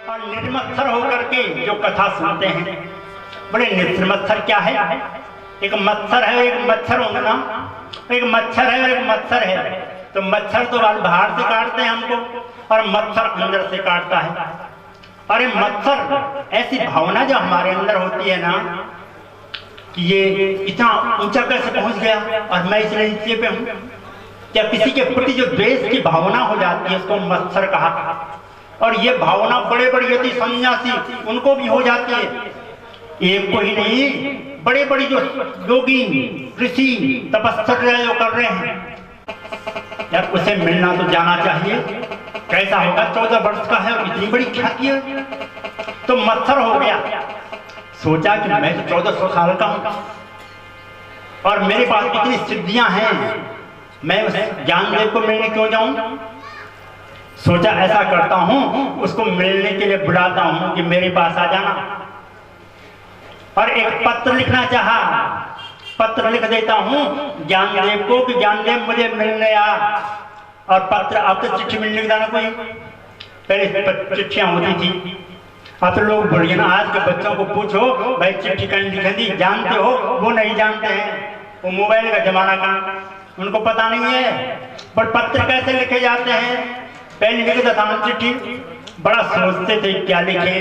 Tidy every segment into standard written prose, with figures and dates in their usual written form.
और निर्मत्सर होकर के जो कथा सुनते हैं। बोले निर्मत्सर क्या है? एक मत्सर है, एक मच्छर होगा ना, एक मच्छर है और एक मत्सर है। तो मच्छर तो बाहर से काटते हैं हमको और मच्छर अंदर से काटता है। अरे मत्सर ऐसी भावना जो हमारे अंदर होती है ना कि ये इतना ऊंचा कैसे पहुंच गया और मैं इस नीचे पे हूं, क्या किसी के प्रति जो द्वेष की भावना हो जाती है उसको मत्सर कहा। और ये भावना बड़े बड़े यदि सन्यासी उनको भी हो जाती है, एक को ही नहीं, बड़े बड़े जो योगी ऋषि तपस्या जो कर रहे हैं, यार उसे मिलना तो जाना चाहिए। कैसा होगा, 14 वर्ष का है और इतनी बड़ी ख्याति है। तो मत्सर हो गया, सोचा कि मैं तो 1400 साल का हूं और मेरे पास इतनी सिद्धियां हैं, मैं उस ज्ञानदेव को मिलने क्यों जाऊं। सोचा ऐसा करता हूं, उसको मिलने के लिए बुलाता हूं कि मेरे पास आ जाना। और एक पत्र लिखना चाहा, पत्र लिख देता हूं ज्ञानदेव को कि ज्ञानदेव मुझे मिलने आ। और पत्र, अब तो चिट्ठी मिलने का ना, कोई पहले चिट्ठियां होती थी, अब तो लोग भूल गए ना। आज के बच्चों को पूछो भाई चिट्ठी कहीं लिख दी, जानते हो? वो नहीं जानते हैं, वो मोबाइल का जमाना का उनको पता नहीं है। पर पत्र कैसे लिखे जाते हैं, पहले लिखता था चिट्ठी, बड़ा सोचते थे क्या लिखे,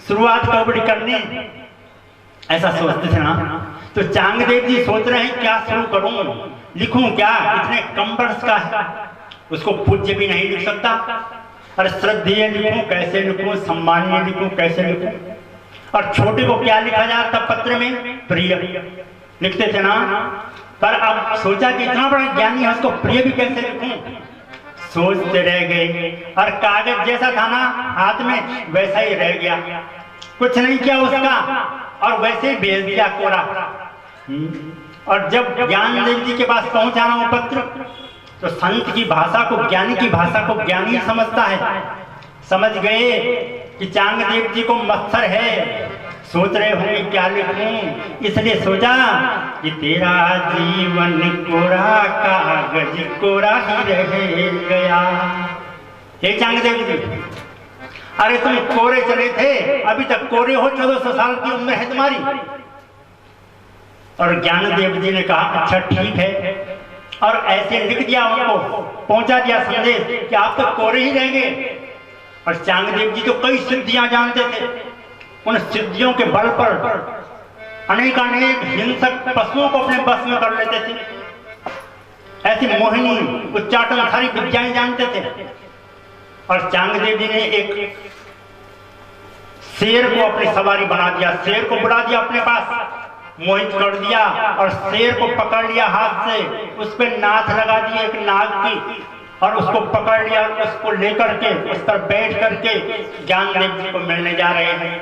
शुरुआत कबड्डी करनी, ऐसा सोचते थे ना। तो चांगदेव जी सोच रहे हैं क्या शुरू करूं, लिखूं क्या, इतने कम वर्ष का है, उसको पूज्य भी नहीं लिख सकता। और श्रद्धेय लिखूं कैसे लिखूं, सम्मानीय लिखूं कैसे लिखूं। और छोटे को क्या लिखा जाता पत्र में, प्रिय लिखते थे ना। पर अब सोचा कि इतना बड़ा ज्ञानी है, उसको प्रिय भी कैसे लिखूं, सोचते रह गए। और कागज जैसा था ना हाथ में, वैसा ही रह गया, कुछ नहीं किया उसका और वैसे ही भेज दिया कोरा। और जब ज्ञानदेव जी के पास पहुंचा ना वो पत्र, तो संत की भाषा को, ज्ञानी की भाषा को ज्ञानी समझता है। समझ गए कि चांगदेव जी को मत्सर है, सोच रहे होंगे क्या लिखूं, इसलिए सोचा कि तेरा जीवन कोरा कागज कोरा ही रह गया। हे चांगदेव जी, अरे तुम कोरे चले थे, अभी तक कोरे हो, 1400 साल की उम्र है तुम्हारी। और ज्ञानदेव जी ने कहा अच्छा ठीक है, और ऐसे लिख दिया, उनको पहुंचा दिया संदेश कि आप तो कोरे ही रहेंगे। और चांगदेव जी तो कई सिद्धियां जानते थे, उन सिद्धियों के बल पर अनेक हिंसक पशुओं को अपने बस में कर लेते थे। ऐसी मोहिनी उच्चाटन सारी विद्याएं जानते थे। और चांगदेव जी ने एक शेर को अपनी सवारी बना दिया, शेर को बुला दिया अपने पास, मोहित कर दिया और शेर को पकड़ लिया हाथ से, उस पर नाथ लगा दिए एक नाग की, और उसको पकड़ लिया, उसको लेकर के उस पर बैठ करके ज्ञानदेव जी को मिलने जा रहे हैं।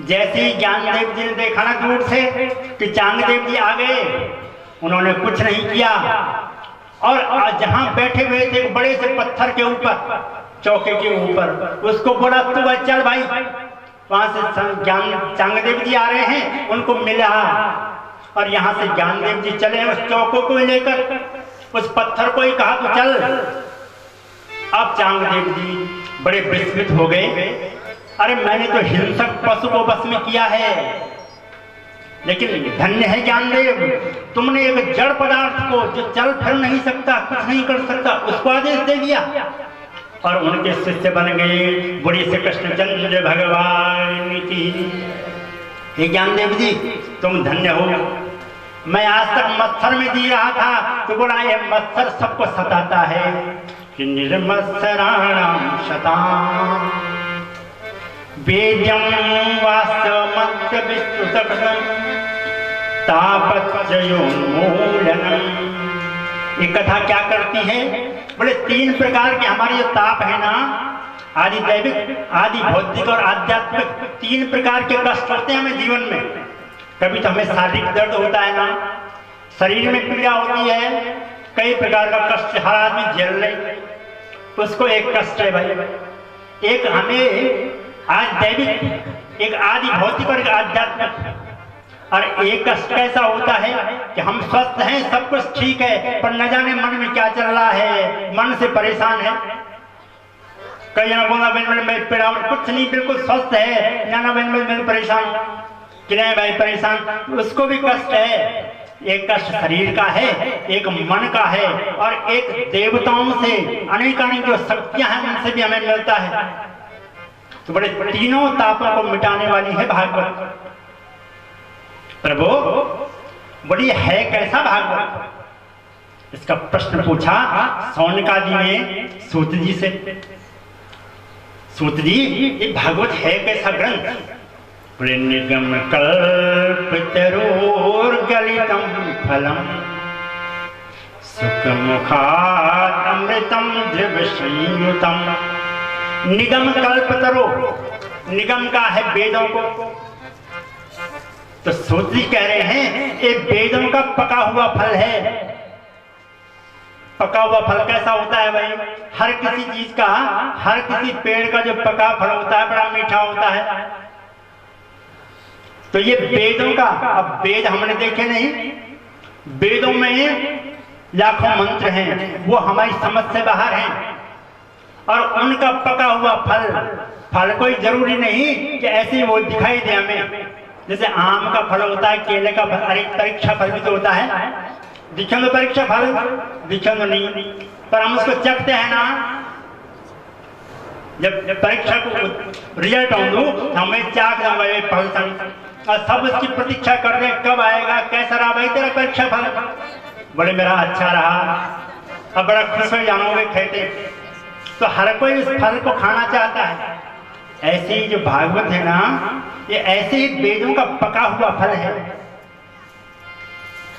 जैसे ही ज्ञानदेव जी ने देखा ना दूर से कि चांगदेव जी आ गए, उन्होंने कुछ नहीं किया और जहां बैठे हुए थे बड़े से पत्थर के ऊपर, चौके के ऊपर, उसको बोला तू चल भाई, वहां से चांगदेव जी आ रहे हैं, उनको मिला। और यहाँ से ज्ञानदेव जी चले उस चौकों को लेकर, उस पत्थर को ही कहा तो चल। अब चांगदेव जी बड़े विस्मित हो गए, अरे मैंने तो हिंसक पशु को बस में किया है, लेकिन धन्य है ज्ञानदेव, तुमने एक जड़ पदार्थ को जो चल फिर नहीं सकता, कुछ नहीं कर सकता, उसको आदेश दे दिया। और उनके शिष्य बन गए बुढ़ी से कृष्णचंद्र भगवान की। हे ज्ञानदेव जी तुम धन्य हो, मैं आज तक मत्सर में जी रहा था, तो बोला ये मत्सर सबको सताता है कि निर्मत्सराणाम शताम वेद्यम वास्तवमत्र विस्तृतकृतम तापत्रयोन्मूलनम। ये कथा क्या करती है, बोले 3 प्रकार के हमारे जो ताप है ना, आदि दैविक, आदि भौतिक और आध्यात्मिक, 3 प्रकार के कष्ट होते हैं हमें जीवन में। कभी तो हमें शारीरिक दर्द होता है ना, शरीर में पीड़ा होती है, कई प्रकार का कष्ट हर आदमी झेल ले, उसको एक कष्ट है भाई। एक हमें आज दैविक, एक आदि भौतिक और एक आध्यात्मिक। और एक कष्ट कैसा होता है कि हम स्वस्थ हैं, सब कुछ ठीक है, पर न जाने मन में क्या चल रहा है, मन से परेशान है। कई जना बोला मैं पीड़ा कुछ नहीं, बिल्कुल स्वस्थ है, ना मैं परेशान कि नहीं भाई परेशान, उसको भी कष्ट है। एक कष्ट शरीर का है, एक मन का है, और एक देवताओं से अनेक जो शक्तियां हैं उनसे भी हमें मिलता है। तो बड़े तीनों तापों को मिटाने वाली है भागवत। प्रभु बड़ी है कैसा भागवत, इसका प्रश्न पूछा सौनका जी ने सूत जी से। सूत जी ये भागवत है कैसा ग्रंथ? निगम कल्पतरोर्गलितं फलम् सुखमुखात् अमृतं द्रवसंयुतं। निगम कल्पतरो, निगम का है वेदों को। तो सूत जी कह रहे हैं ये वेदों का पका हुआ फल है। पका हुआ फल कैसा होता है भाई? हर किसी चीज का, हर किसी पेड़ का जो पका फल होता है बड़ा मीठा होता है। तो ये वेदों का, अब वेद हमने देखे नहीं, वेदों में लाखों मंत्र हैं, वो हमारी समझ से बाहर हैं, और उनका पका हुआ फल कोई जरूरी नहीं कि ऐसे वो दिखाई दे हमें। जैसे आम का फल होता है, केले का फल, अरे परीक्षा फल भी तो होता है, दिखे तो परीक्षा फल, दिखे तो नहीं, पर हम उसको चखते हैं ना। जब परीक्षा को रिजल्ट आऊँ हमें चाक जाऊंगा ये फल संग, और सब उसकी प्रतीक्षा कर रहे कब आएगा, कैसा रहा भाई तेरा परीक्षा फल? बड़े मेरा अच्छा रहा, अब बड़ा खुश हो जानोगे कहते। तो हर कोई इस फल को खाना चाहता है। ऐसे ही जो भागवत है ना, ये ऐसे ही वेदों का पका हुआ फल है।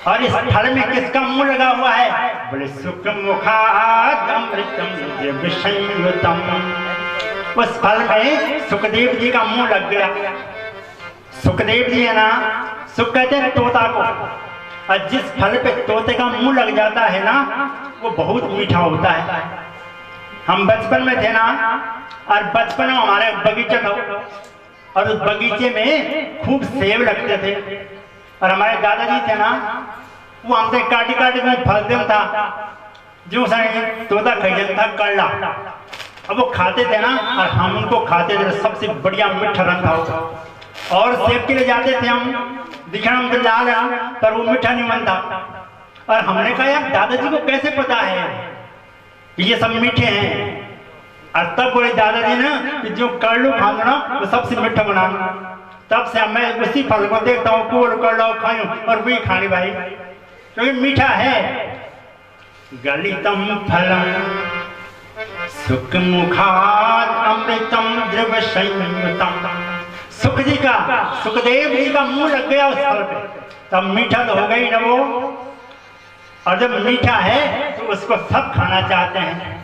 और इस फल में किसका मुंह लगा हुआ है? बोले सुख मुखात् अमृतम द्रवसंयुतम। उस फल में सुखदेव जी का मुंह लग गया। सुखदेव जी है ना, सुख कहते हैं तोता को, और जिस फल पे तोते का मुंह लग जाता है ना वो बहुत मीठा होता है। हम बचपन में थे ना, और बचपन में हमारे बगीचा था, और उस बगीचे में खूब सेब लगते थे, और हमारे दादाजी थे ना वो हमसे काटी काटी में फल देता था, जो तोता खैजन था कड़ला, अब वो खाते थे ना और हम उनको खाते थे, सबसे बढ़िया मीठा रंग था। और सेब के लिए जाते थे हम, दिखना हम तो लाल है पर वो मीठा नहीं बनता। और हमने कहा यार दादाजी को कैसे पता है कि ये सब मीठे हैं? और तब बोले दादाजी ना कि जो कड़लू खा लो ना वो सबसे मीठा बनाना। तब से मैं उसी फल को देखता हूँ, कोल कड़लाओ खाऊं और वही खाने भाई, क्योंकि मीठा है। गलितम फलम सुख मुखात् अमृतम द्रवसंयुतम। सुख जी का, सुखदेव जी का मुंह लग गया उस फल पे, तब मीठा तो हो गई ना वो। और जब मीठा है तो उसको सब खाना चाहते हैं।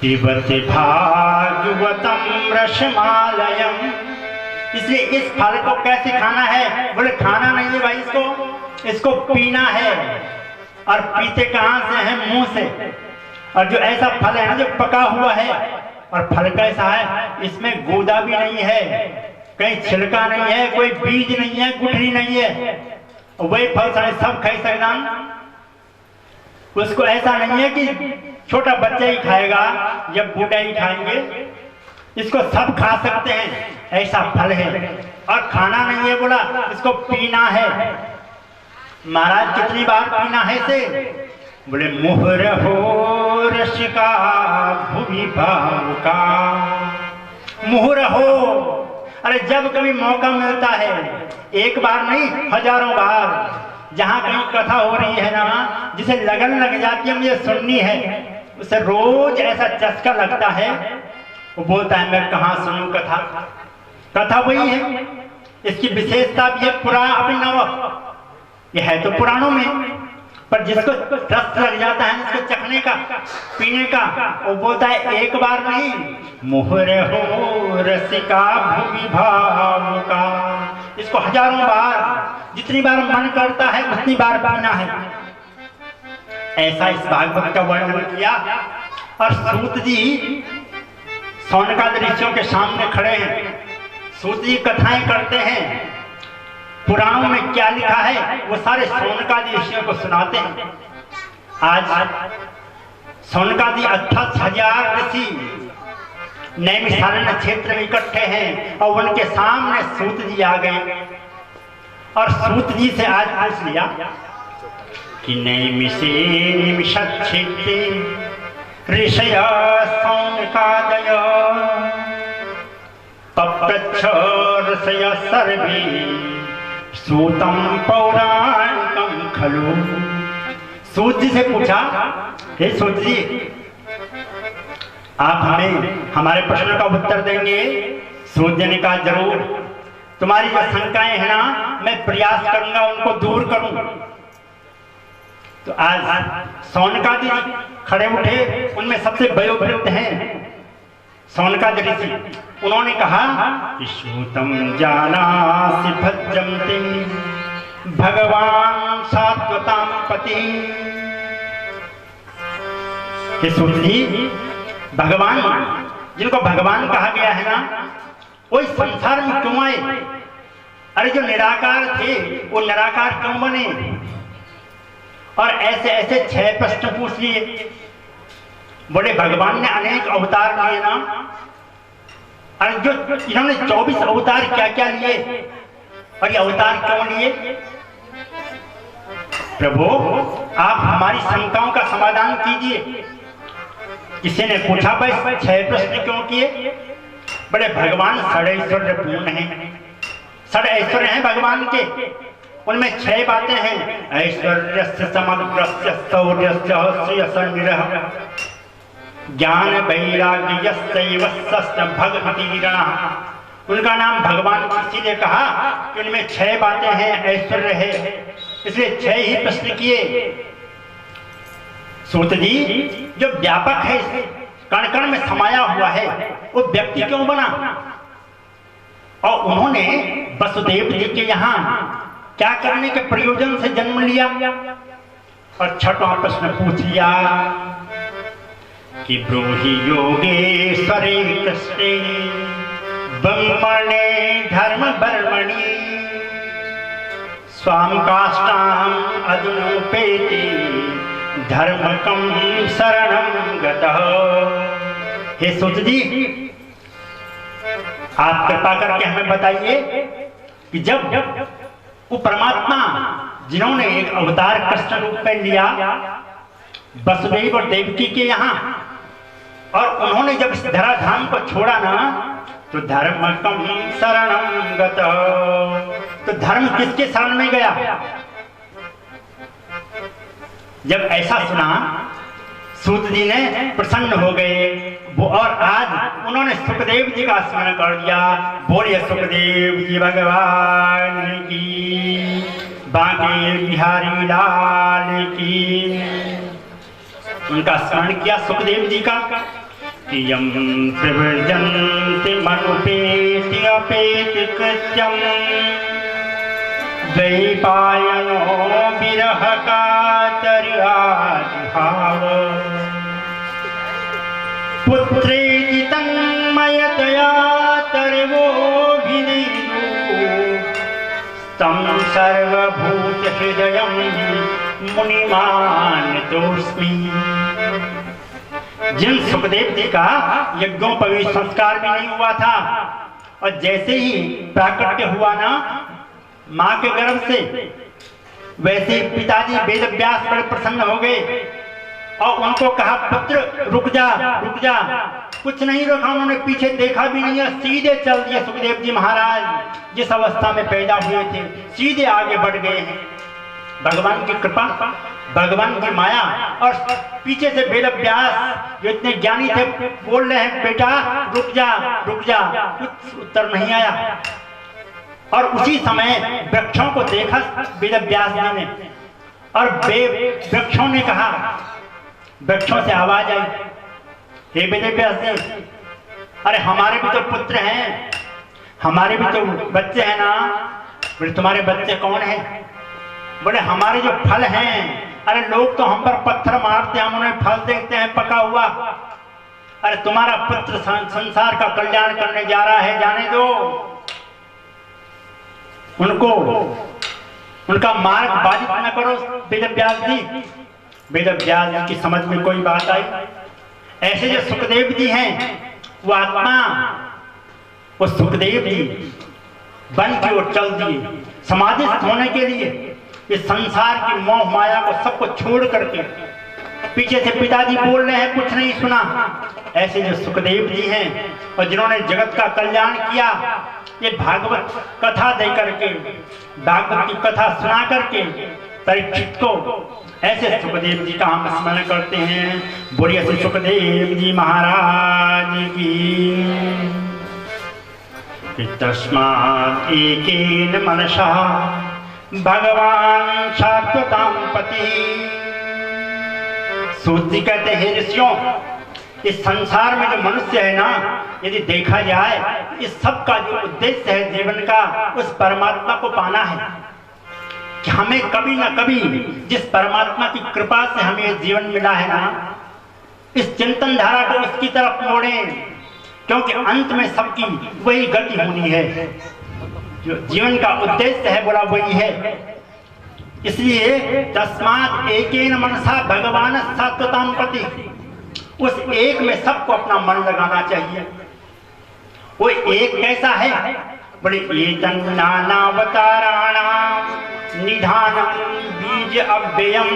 पिबति भागवतम रसमालयम। इसलिए इस फल को कैसे खाना है? बोले खाना नहीं है भाई, इसको पीना है। और पीते कहाँ से है? मुंह से। और जो ऐसा फल है ना जो पका हुआ है, और फल कैसा है? इसमें गूदा भी नहीं है, कहीं छिलका नहीं है, कोई बीज नहीं है, गुठली नहीं है, वही फल सब खाई सकना। उसको ऐसा नहीं है कि छोटा बच्चा ही खाएगा या बूढ़ा ही खाएंगे, इसको सब खा सकते हैं, ऐसा फल है। और खाना नहीं है बोला, इसको पीना है। महाराज कितनी बार पीना है इसे? बोले मुहर हो रसिका भूमि भावुका। मुहर हो, अरे जब कभी मौका मिलता है, एक बार नहीं हजारों बार, जहाँ कहीं कथा हो रही है ना जिसे लगन लग जाती है मुझे सुननी है, उसे रोज ऐसा चस्का लगता है, वो बोलता है मैं कहाँ सुनूं कथा। कथा वही है, इसकी विशेषता भी है पुराण अभिनव, यह है तो पुराणों में, पर जिसको रस लग जाता है इसको चखने का, पीने का, वो बोलता है एक बार नहीं, मुहर हो रसिका भूमि भावुका। इसको हजारों बार, जितनी बार मन करता है उतनी बार पीना है। ऐसा इस भागवत का वर्णन किया। और सूत जी सौनकादि ऋषियों के सामने खड़े हैं, सूत जी कथाएं करते हैं, पुराणों में क्या लिखा है वो सारे सौनकादि ऋषियों को सुनाते हैं। आज सौनकादि 28,000 ऋषि नैमिषारण्य क्षेत्र में इकट्ठे हैं और उनके सामने सूत जी आ गए और सूत जी से आज पूछ लिया कि नैमिषे निमिषच्छेत्रे ऋषय सौनकादय पप्रच्छ ऋषय सर्वे सूतम पौराणिकम खलु। सूत जी से पूछा, हे सूत जी, आप हमें हमारे प्रश्न का उत्तर देंगे? सूत जी ने कहा, जरूर, तुम्हारी जो शंकाएं हैं ना, मैं प्रयास करूंगा उनको दूर करूं। तो आज सौनकादि खड़े उठे, उनमें सबसे वयोवृद्ध हैं सौनकादि ऋषि। उन्होंने कहा कि सूतम जानासि भज्जन्ते भगवान सात्वतां पति। हे सूत जी, भगवान, जिनको भगवान कहा गया है ना, वो इस संसार में क्यों आए? अरे जो निराकार थे वो निराकार क्यों बने? और ऐसे ऐसे 6 प्रश्न पूछ लिए। बोले भगवान ने अनेक अवतार लिए ना, अरे जो इन्होंने 24 अवतार क्या क्या लिए और ये अवतार क्यों लिए? प्रभु, आप हमारी शंकाओं का समाधान कीजिए। किसी ने पूछा, भाई 6 प्रश्न क्यों किए? बड़े भगवान षडैश्वर्य पूर्ण हैं, षड ऐश्वर्य हैं भगवान के, उनमें 6 बातें हैं। ऐश्वर्यस्य समग्रस्य शौर्यस्य श्रेयसन्निरः ज्ञान वैराग्यस्यैव सस्य भगवतीरणः। उनका नाम भगवान इसीलिए कहा कि उनमें 6 बातें हैं, ऐश्वर्य है, इसलिए 6 ही प्रश्न किए। सूत जी, जो व्यापक है, कण कण में समाया हुआ है, वो व्यक्ति क्यों बना? और उन्होंने वसुदेव जी के यहाँ क्या करने के प्रयोजन से जन्म लिया? और 6वां प्रश्न पूछ लिया कि ब्रूहि योगेश्वरे कृष्णे ब्रह्मणे धर्म बर्मणि स्वाम काष्ठाम अदुनोपेति धर्मकम शरणं गतः। हे सूत जी, आप कृपा करके हमें बताइए कि जब वो परमात्मा जिन्होंने एक अवतार कृष्ण रूप में लिया वसुदेव और देवकी के यहाँ, और उन्होंने जब इस धराधाम को छोड़ा ना, तो धर्मकम शरणं गतः, तो धर्म किसके शरण में गया? जब ऐसा सुना, सूत जी ने प्रसन्न हो गए वो, और आज उन्होंने सुखदेव जी का स्मरण कर दिया। बोलिए सुखदेव जी भगवान की, बांके बिहारी लाल की। उनका स्मरण किया सुखदेव जी का कि यम प्रव्रजन्ति मनुपेति अपेति कृत्यम द्वैपायनो विरह कातर्यादि भाव पुत्रेति तन्मयतया तर्वोऽभिनेदु तं सर्वभूत हृदयं मुनिमानतोऽस्मि। जिन सुखदेव जी का यज्ञोपवीत संस्कार भी नहीं हुआ था, और जैसे ही प्राकट्य हुआ ना माँ के गर्भ से, वैसे ही पिताजी वेदव्यास बड़े प्रसन्न हो गए और उनको कहा, पुत्र रुक जा रुक जा। कुछ नहीं रोका, उन्होंने पीछे देखा भी नहीं, सीधे चल दिए सुखदेव जी महाराज। जिस अवस्था में पैदा हुए थे सीधे आगे बढ़ गए हैं। भगवान की कृपा, भगवान की माया, और पीछे से वेदव्यास जो इतने ज्ञानी थे बोल रहे हैं, बेटा रुक जा रुक जा। कुछ उत्तर नहीं आया। और उसी समय वृक्षों को देखा वेदव्यास जी ने, और वृक्षों ने कहा, वृक्षों से आवाज आई, हे वेदव्यास जी, अरे हमारे भी तो पुत्र हैं, हमारे भी तो बच्चे हैं ना। बोले तुम्हारे बच्चे कौन हैं? बोले हमारे जो फल हैं, अरे लोग तो हम पर पत्थर मारते हैं, हम उन्हें फल देखते हैं पका हुआ। अरे तुम्हारा पुत्र संसार का कल्याण करने जा रहा है, जाने दो उनको, उनका मार्ग बाधित न करो वेदव्यास जी। वेद व्यास की समझ में कोई बात आई। ऐसे जो सुखदेव जी हैं वो आत्मा, वो सुखदेव जी वन की ओर चल दिए समाधिस्थ होने के लिए। इस संसार की मोह माया को सबको छोड़ करके पीछे से पिताजी बोल रहे हैं, कुछ नहीं सुना। ऐसे जो सुखदेव जी हैं और जिन्होंने जगत का कल्याण किया, ये भागवत कथा दे करके, भागवत की कथा सुना करके परीक्षित को, ऐसे सुखदेव जी का हम स्मरण करते हैं। बोलिए श्री सुखदेव जी महाराज की। तस्मात् एकेन मनसा भगवान शाश्वतां पति। सूत जी कहते हैं ऋषियों, इस संसार में जो मनुष्य है ना, यदि देखा जाए इस सब का जो उद्देश्य है जीवन का, उस परमात्मा को पाना है कि हमें कभी ना कभी जिस परमात्मा की कृपा से हमें जीवन मिला है ना, इस चिंतन धारा को उसकी तरफ मोड़ें, क्योंकि अंत में सबकी वही गति होनी है। जो जीवन का उद्देश्य है बोला वही है। इसलिए तस्मात् एकेन मनसा भगवान शाश्वतां प्रति, उस एक में सबको अपना मन लगाना चाहिए। वो एक कैसा है? बड़े एतन् नानावताराणां निधानं बीज अव्ययम।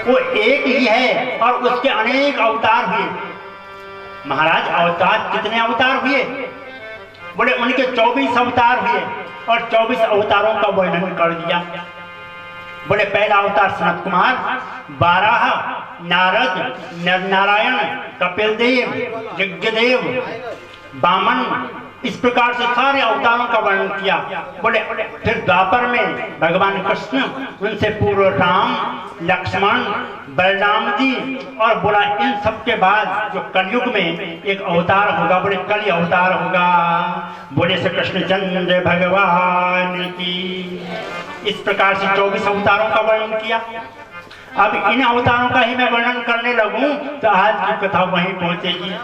वो एक ही है और उसके अनेक अवतार हुए। महाराज अवतार कितने अवतार हुए? बोले उनके 24 अवतार हुए और 24 अवतारों का वर्णन कर दिया। बोले पहला अवतार सनत कुमार, 12 नारद, नर नारायण, कपिल देव, यज्ञदेव, वामन, इस प्रकार से सारे अवतारों का वर्णन किया। बोले फिर द्वापर में भगवान कृष्ण, उनसे पूर्व राम, लक्ष्मण, बलराम जी, और बोला इन सब के बाद जो कलयुग में एक अवतार होगा, बोले कलि अवतार होगा। बोले श्री कृष्णचंद्र भगवान की। इस प्रकार से 24 अवतारों का वर्णन किया। अब इन अवतारों का ही मैं वर्णन करने लगूं तो आज की कथा वहीं पहुंचेगी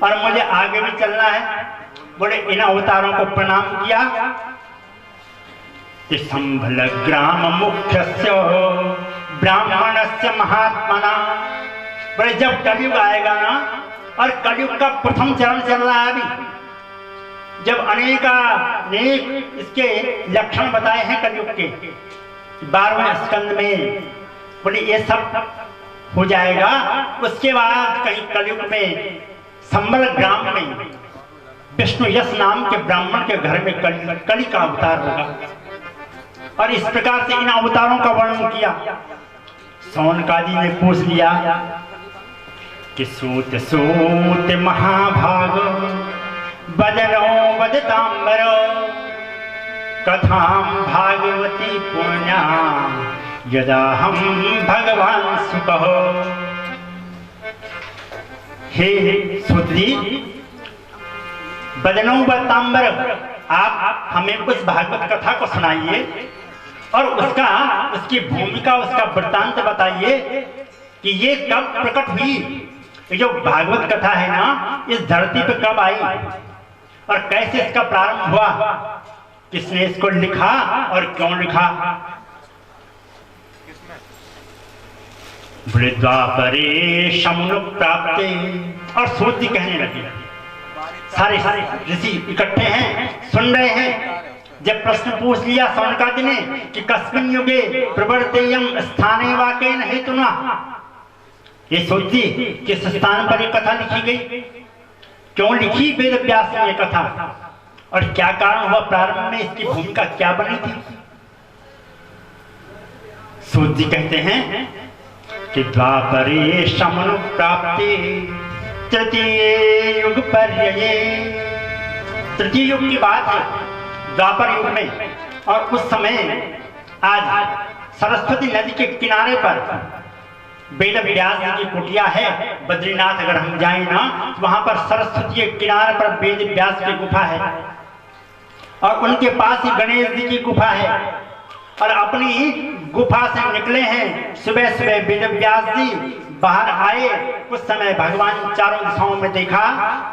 और मुझे आगे भी चलना है। बोले इन अवतारों को प्रणाम किया कि संभल ग्राम मुख्यस्य ब्राह्मणस्य महात्मना। बोले जब कलयुग आएगा ना, और कलयुग का प्रथम चरण चल रहा है अभी, जब अनेक इसके लक्षण बताए हैं कलयुग के 12वें स्कंद में। बोले ये सब हो जाएगा। उसके बाद कहीं कलयुग में संबल ग्राम में विष्णु यश नाम के ब्राह्मण के घर में कली का अवतार होगा। और इस प्रकार से इन अवतारों का वर्णन किया। सौनकादि ने पूछ लिया कि सूत सूत महाभाग बजनो बजतांबरो कथाम भागवती पुण्या यदा हम भगवान सुकहो। हे सूत्री, बजनो बजतांबर, आप हमें उस भागवत कथा को सुनाइए और उसकी भूमिका, उसका वृत्तांत बताइए कि ये कब प्रकट हुई। ये जो भागवत कथा है ना, इस धरती पे कब आई और कैसे इसका प्रारंभ हुआ, किसने इसको लिखा और क्यों लिखा। द्वापरे शमुन प्राप्ते। और सूत जी कहने लगे, सारे ऋषि इकट्ठे हैं, सुन रहे हैं। जब प्रश्न पूछ लिया सौनकादि ने कि कस्मिन् युगे प्रवर्तेयं स्थाने वाकेन हेतुना, ये सूत जी किस स्थान पर ये कथा लिखी गई, क्यों लिखी वेद व्यास ने ये कथा, और क्या कारण हुआ, प्रारंभ में इसकी भूमिका क्या बनी थी। सूत जी कहते हैं कि द्वापरे शमनु प्राप्ते तृतीय युग पर्यये। तृतीय युग की बात है, द्वापर युग में। और उस समय आज सरस्वती नदी के किनारे पर वेद व्यास जी की कुटिया है। बद्रीनाथ अगर हम जाएं ना, तो वहां पर सरस्वती के किनारे पर वेद व्यास की गुफा है और उनके पास ही गणेश जी की गुफा है। और अपनी गुफा से निकले हैं सुबह सुबह वेद व्यास जी, बाहर आए। उस समय भगवान चारों दिशाओं में देखा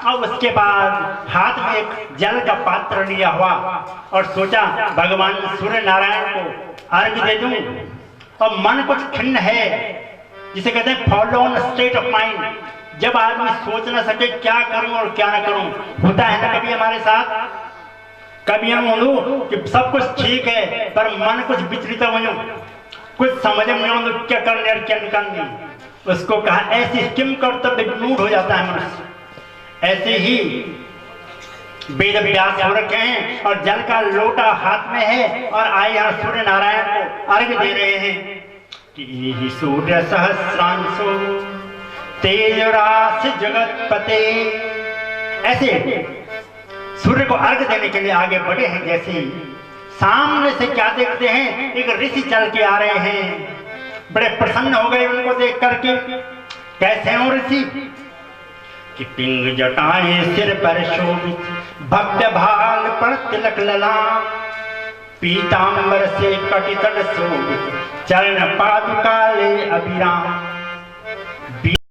और उसके बाद हाथ में एक जल का पात्र लिया हुआ और सोचा भगवान सूर्य नारायण को अर्घ्य दे दूं। और मन कुछ खिन्न है जिसे कहते हैं follow on state of mind. जब आदमी सोच ना सके क्या करूं और क्या ना करूं, होता है ना कभी हमारे साथ, कभी हम बोलूं कि सब कुछ ठीक है पर मन कुछ विचलित हो, कुछ समझ में नहीं आता क्या करने और क्या नहीं करने। उसको कहा ऐसी किम कर्तव्य विमूढ़ हो जाता है मनुष्य। ऐसे ही वेद व्यास हो रखे हैं और जल का लोटा हाथ में है और आए यहाँ सूर्य नारायण को अर्घ्य दे रहे हैं कि सूर्य सहस्रांशो तेजरास जगत पते। ऐसे सूर्य को अर्घ्य देने के लिए आगे बढ़े हैं। जैसे ही सामने से क्या देखते हैं, एक ऋषि चल के आ रहे हैं। बड़े प्रसन्न हो गए उनको देख करके। कैसे हो ऋषि? कि पिंग जटाएं सिर पर शोभित, भव्य भाल पर तिलक ललाम, पीतांबर से कटितट शोभित, चरण पादुका ले अभिराम।